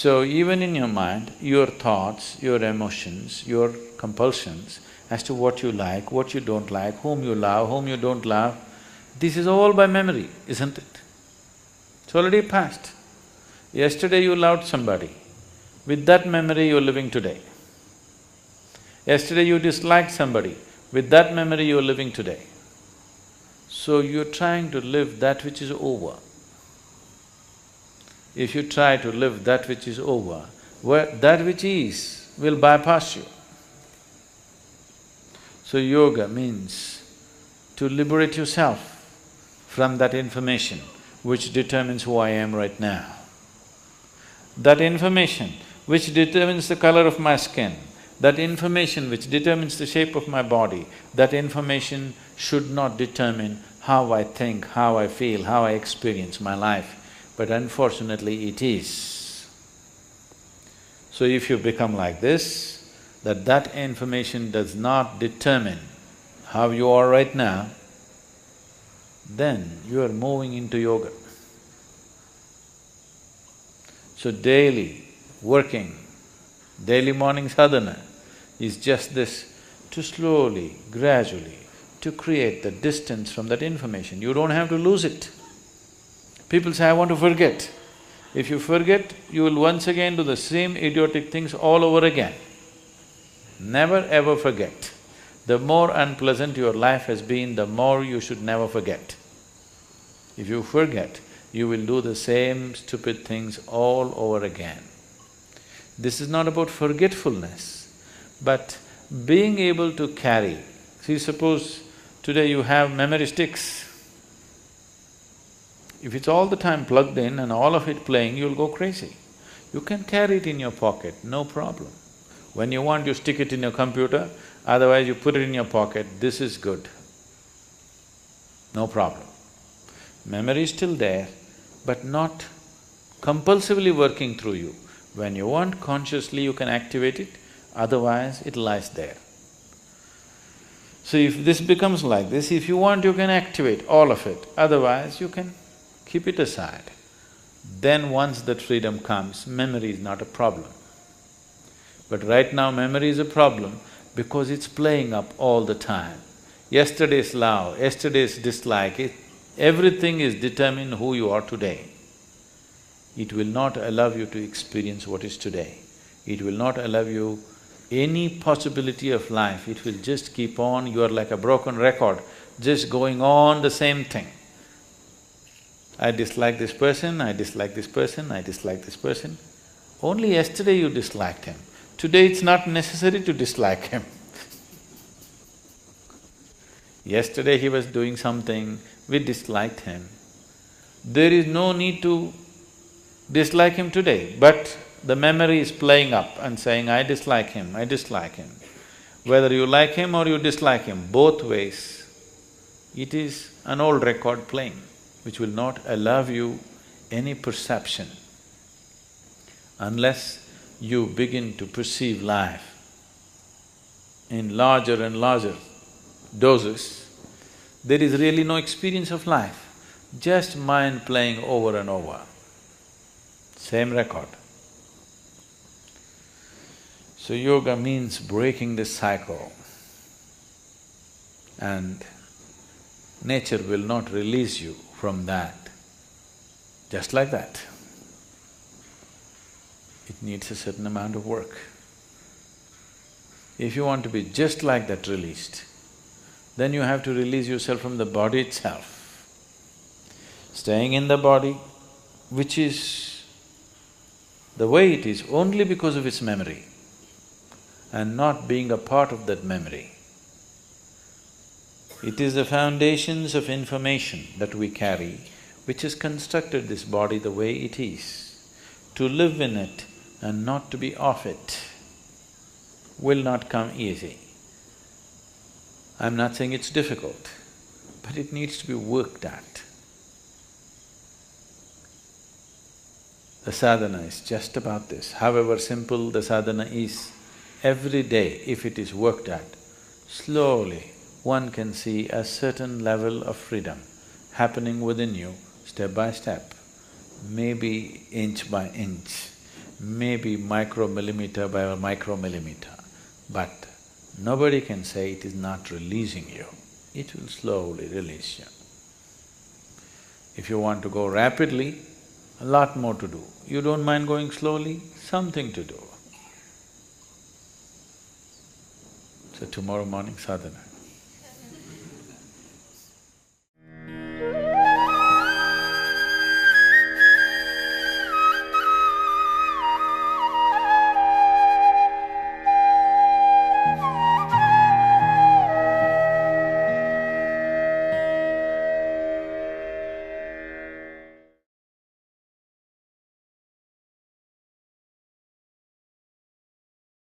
So even in your mind, your thoughts, your emotions, your compulsions as to what you like, what you don't like, whom you don't love, this is all by memory, isn't it? It's already past. Yesterday you loved somebody, with that memory you're living today. Yesterday you disliked somebody, with that memory you're living today. So you're trying to live that which is over. If you try to live that which is over, that which is will bypass you. So yoga means to liberate yourself from that information which determines who I am right now. That information which determines the color of my skin, that information which determines the shape of my body, that information should not determine how I think, how I feel, how I experience my life. But unfortunately it is. So if you become like this, that information does not determine how you are right now, then you are moving into yoga. So daily working, daily morning sadhana is just this, to slowly, gradually, to create the distance from that information. You don't have to lose it. People say, I want to forget. If you forget, you will once again do the same idiotic things all over again. Never ever forget. The more unpleasant your life has been, the more you should never forget. If you forget, you will do the same stupid things all over again. This is not about forgetfulness, but being able to carry. See, suppose today you have memory sticks. If it's all the time plugged in and all of it playing, you'll go crazy. You can carry it in your pocket, no problem. When you want, you stick it in your computer, otherwise you put it in your pocket, this is good. No problem. Memory is still there, but not compulsively working through you. When you want consciously, you can activate it, otherwise it lies there. So if this becomes like this, if you want, you can activate all of it, otherwise you can keep it aside. Then once that freedom comes, memory is not a problem. But right now memory is a problem because it's playing up all the time. Yesterday's love, yesterday's dislike, everything is determined who you are today. It will not allow you to experience what is today. It will not allow you any possibility of life, it will just keep on, you are like a broken record, just going on the same thing. I dislike this person, I dislike this person, I dislike this person. Only yesterday you disliked him. Today it's not necessary to dislike him. Yesterday he was doing something, we disliked him. There is no need to dislike him today, but the memory is playing up and saying, I dislike him, I dislike him. Whether you like him or you dislike him, both ways, it is an old record playing, which will not allow you any perception. Unless you begin to perceive life in larger and larger doses, there is really no experience of life, just mind playing over and over, same record. So yoga means breaking this cycle, and nature will not release you from that, just like that. It needs a certain amount of work. If you want to be just like that released, then you have to release yourself from the body itself. Staying in the body, which is the way it is only because of its memory, and not being a part of that memory. It is the foundations of information that we carry which has constructed this body the way it is. To live in it and not to be off it will not come easy. I'm not saying it's difficult, but it needs to be worked at. The sadhana is just about this. However simple the sadhana is, every day if it is worked at, slowly one can see a certain level of freedom happening within you step by step, maybe inch by inch. maybe micromillimeter by a micromillimeter, but nobody can say it is not releasing you. It will slowly release you. If you want to go rapidly, a lot more to do. You don't mind going slowly, something to do. So tomorrow morning sadhana.